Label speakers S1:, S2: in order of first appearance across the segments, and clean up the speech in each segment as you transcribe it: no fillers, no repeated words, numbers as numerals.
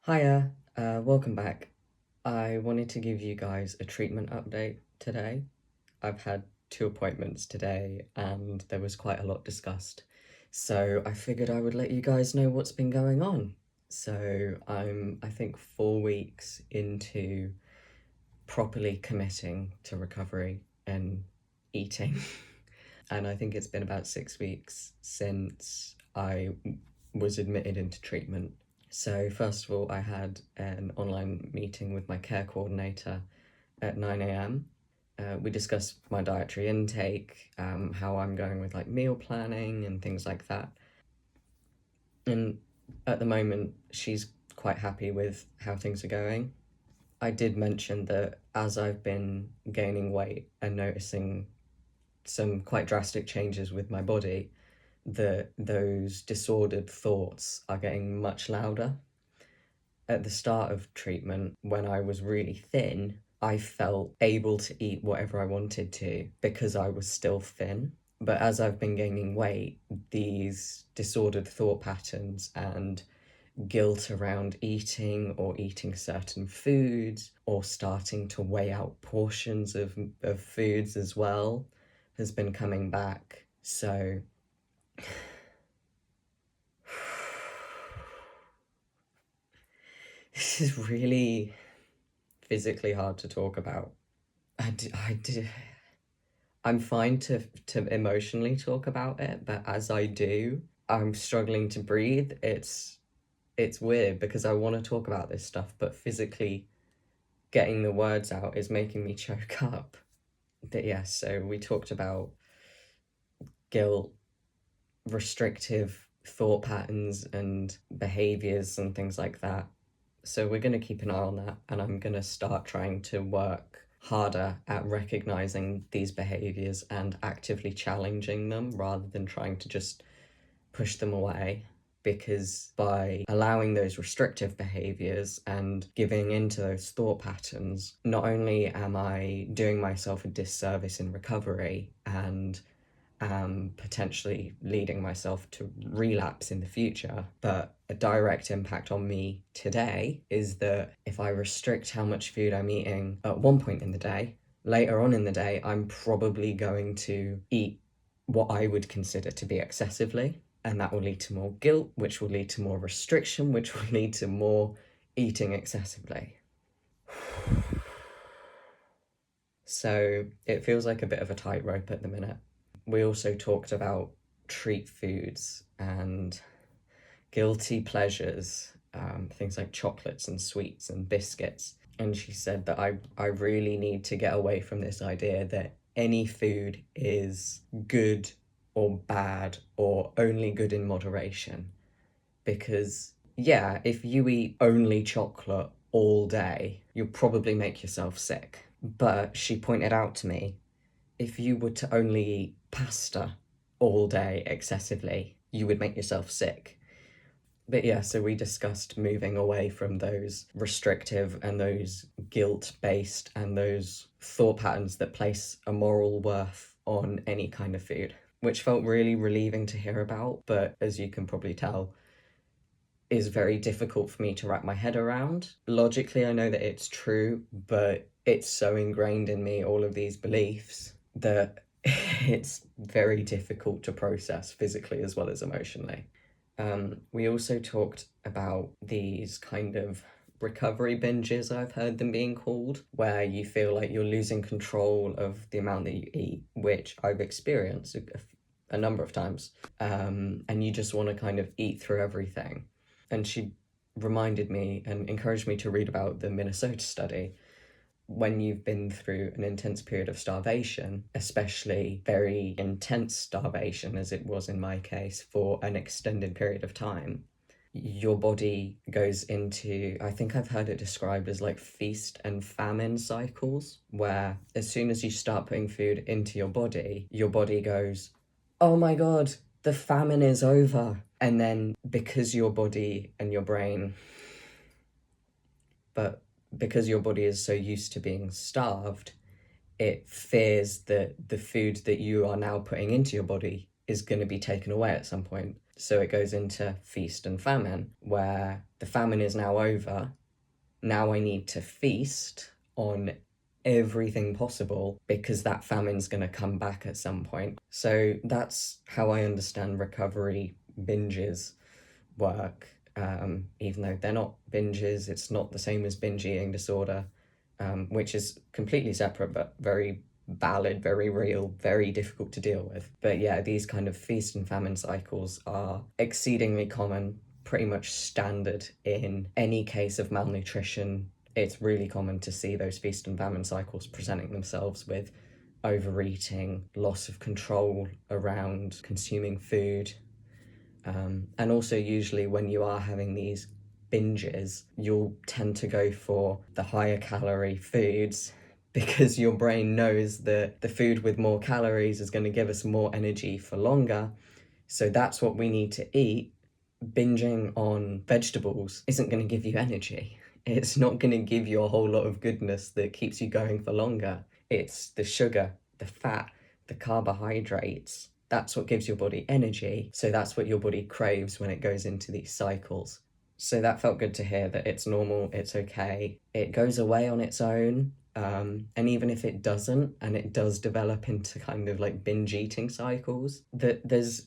S1: Hiya, welcome back. I wanted to give you guys a treatment update today. I've had two appointments today and there was quite a lot discussed. So I figured I would let you guys know what's been going on. So I think 4 weeks into properly committing to recovery and eating. And I think it's been about 6 weeks since I was admitted into treatment. So, first of all, I had an online meeting with my care coordinator at 9 a.m. We discussed my dietary intake, how I'm going with like meal planning and things like that. And at the moment, she's quite happy with how things are going. I did mention that as I've been gaining weight and noticing some quite drastic changes with my body, that those disordered thoughts are getting much louder. At the start of treatment, when I was really thin, I felt able to eat whatever I wanted to because I was still thin. But as I've been gaining weight, these disordered thought patterns and guilt around eating or eating certain foods or starting to weigh out portions of foods as well has been coming back. So this is really physically hard to talk about. I'm fine to emotionally talk about it, but as I do, I'm struggling to breathe. It's weird because I want to talk about this stuff, but physically getting the words out is making me choke up. But yeah, so we talked about guilt, restrictive thought patterns and behaviors and things like that. So we're going to keep an eye on that, and I'm going to start trying to work harder at recognizing these behaviors and actively challenging them rather than trying to just push them away. Because by allowing those restrictive behaviors and giving into those thought patterns, not only am I doing myself a disservice in recovery and potentially leading myself to relapse in the future, but a direct impact on me today is that if I restrict how much food I'm eating at one point in the day, later on in the day, I'm probably going to eat what I would consider to be excessively. And that will lead to more guilt, which will lead to more restriction, which will lead to more eating excessively. So it feels like a bit of a tightrope at the minute. We also talked about treat foods and guilty pleasures, things like chocolates and sweets and biscuits. And she said that I really need to get away from this idea that any food is good or bad or only good in moderation. Because, yeah, if you eat only chocolate all day, you'll probably make yourself sick. But she pointed out to me, if you were to only eat pasta all day excessively, you would make yourself sick. But yeah, so we discussed moving away from those restrictive and those guilt based and those thought patterns that place a moral worth on any kind of food, which felt really relieving to hear about. But as you can probably tell, is very difficult for me to wrap my head around. Logically, I know that it's true, but it's so ingrained in me, all of these beliefs, that it's very difficult to process physically as well as emotionally. We also talked about these kind of recovery binges, I've heard them being called, where you feel like you're losing control of the amount that you eat, which I've experienced a number of times. And you just want to kind of eat through everything. And she reminded me and encouraged me to read about the Minnesota study. When you've been through an intense period of starvation, especially very intense starvation, as it was in my case, for an extended period of time, your body goes into, I think I've heard it described as like feast and famine cycles, where as soon as you start putting food into your body goes, oh my God, the famine is over. And then because your body and your brain, but because your body is so used to being starved, it fears that the food that you are now putting into your body is going to be taken away at some point. So it goes into feast and famine, where the famine is now over. Now I need to feast on everything possible because that famine's going to come back at some point. So that's how I understand recovery binges work. Even though they're not binges, it's not the same as binge eating disorder, which is completely separate but very valid, very real, very difficult to deal with. But yeah, these kind of feast and famine cycles are exceedingly common, pretty much standard in any case of malnutrition. It's really common to see those feast and famine cycles presenting themselves with overeating, loss of control around consuming food. And also, usually, when you are having these binges, you'll tend to go for the higher calorie foods because your brain knows that the food with more calories is going to give us more energy for longer. So that's what we need to eat. Binging on vegetables isn't going to give you energy. It's not going to give you a whole lot of goodness that keeps you going for longer. It's the sugar, the fat, the carbohydrates. That's what gives your body energy. So that's what your body craves when it goes into these cycles. So that felt good to hear that it's normal, it's okay. It goes away on its own. And even if it doesn't, and it does develop into kind of like binge eating cycles, that there's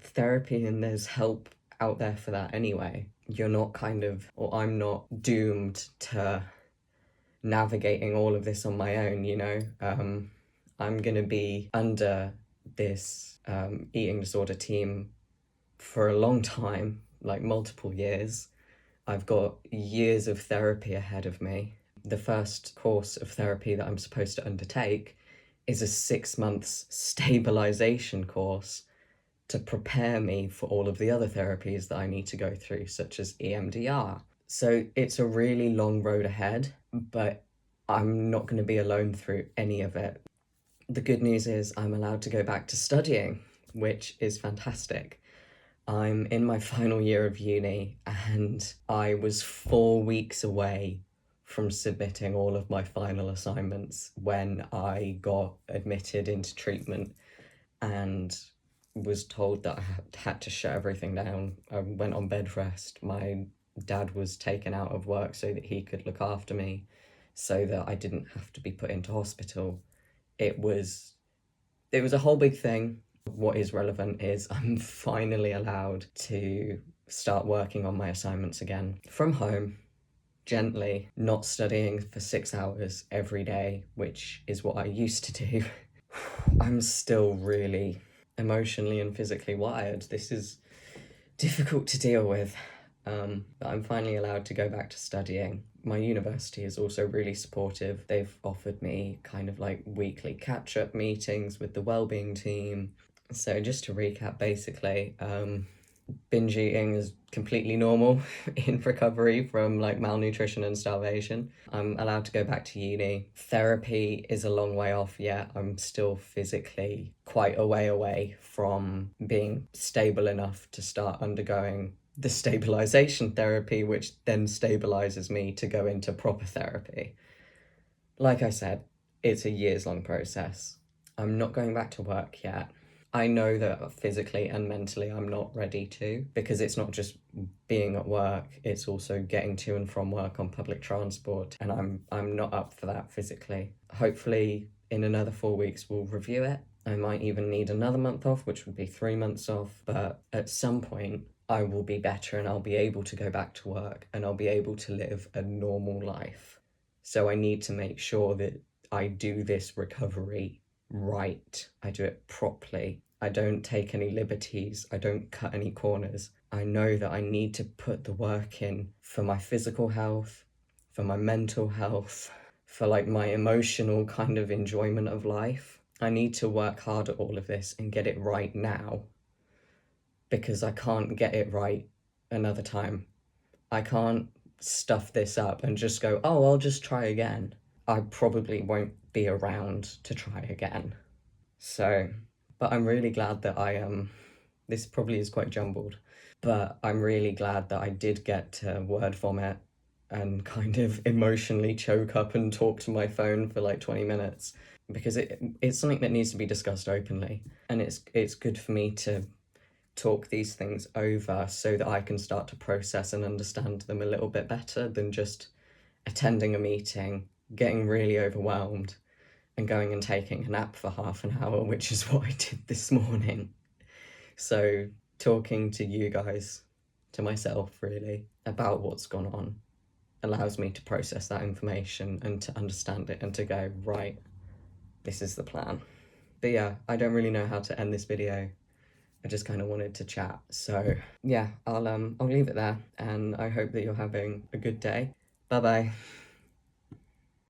S1: therapy and there's help out there for that anyway. You're not kind of, or I'm not doomed to navigating all of this on my own, you know? I'm gonna be under this eating disorder team for a long time, like multiple years. I've got years of therapy ahead of me. The first course of therapy that I'm supposed to undertake is a 6 months stabilization course to prepare me for all of the other therapies that I need to go through, such as EMDR. So it's a really long road ahead, but I'm not going to be alone through any of it. The good news is I'm allowed to go back to studying, which is fantastic. I'm in my final year of uni and I was 4 weeks away from submitting all of my final assignments when I got admitted into treatment and was told that I had to shut everything down. I went on bed rest. My dad was taken out of work so that he could look after me, so that I didn't have to be put into hospital. It was a whole big thing. What is relevant is I'm finally allowed to start working on my assignments again from home, gently, not studying for 6 hours every day, which is what I used to do. I'm still really emotionally and physically wired. This is difficult to deal with. But I'm finally allowed to go back to studying. My university is also really supportive. They've offered me kind of like weekly catch-up meetings with the wellbeing team. So just to recap, basically, binge eating is completely normal in recovery from like malnutrition and starvation. I'm allowed to go back to uni. Therapy is a long way off yet. I'm still physically quite a way away from being stable enough to start undergoing the stabilization therapy, which then stabilizes me to go into proper therapy. Like I said, it's a years long process. I'm not going back to work yet. I know that physically and mentally I'm not ready to, because it's not just being at work, it's also getting to and from work on public transport, and I'm not up for that physically. Hopefully in another 4 weeks we'll review it. I might even need another month off, which would be 3 months off, but at some point I will be better and I'll be able to go back to work and I'll be able to live a normal life. So I need to make sure that I do this recovery right. I do it properly. I don't take any liberties. I don't cut any corners. I know that I need to put the work in for my physical health, for my mental health, for like my emotional kind of enjoyment of life. I need to work hard at all of this and get it right now, because I can't get it right another time. I can't stuff this up and just go, oh, I'll just try again. I probably won't be around to try again. So, but I'm really glad that this probably is quite jumbled, but I'm really glad that I did get to word vomit and kind of emotionally choke up and talk to my phone for like 20 minutes, because it's something that needs to be discussed openly, and it's good for me to talk these things over so that I can start to process and understand them a little bit better than just attending a meeting, getting really overwhelmed, and going and taking a nap for half an hour, which is what I did this morning. So, talking to you guys, to myself really, about what's gone on allows me to process that information and to understand it and to go, right, this is the plan. But yeah, I don't really know how to end this video. I just kind of wanted to chat. So yeah, I'll leave it there, and I hope that you're having a good day. Bye bye.